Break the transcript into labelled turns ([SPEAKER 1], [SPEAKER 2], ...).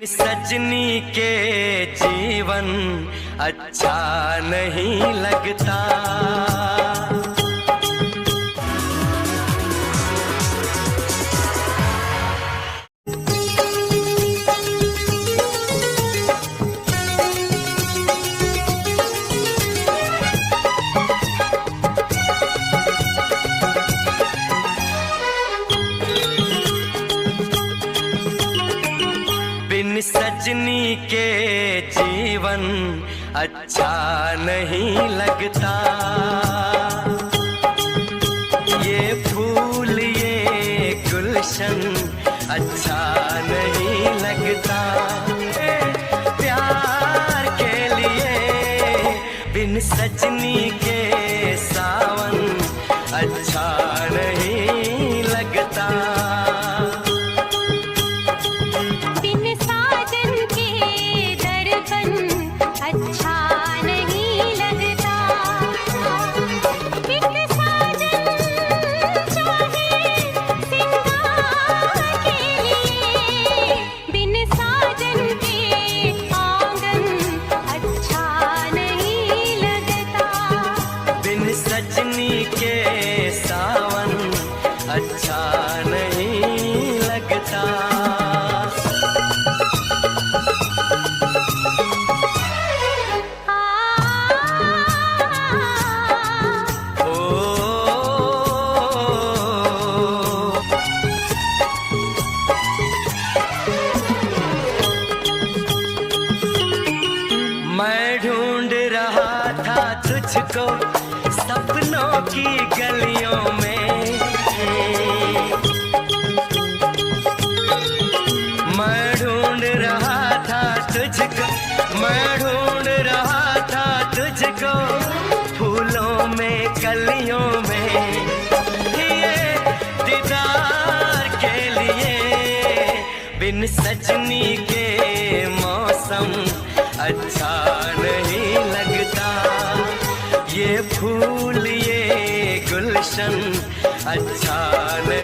[SPEAKER 1] सजनी के जीवन अच्छा नहीं लगता। बिन सजनी के जीवन अच्छा नहीं लगता। ये फूल ये गुलशन अच्छा नहीं लगता। प्यार के लिए बिन सजनी के सावन अच्छा नहीं लगता। सजनी के सावन अच्छा नहीं लगता। मैं ढूंढ रहा था तुझको सपनों की गलियों में। मैं ढूंढ रहा था तुझको, मैं ढूंढ रहा था तुझको फूलों में कलियों में। ये दीदार के लिए बिन सजनी के मौसम अच्छा नहीं लगता। ये फूल ये गुलशन अच्छा नहीं।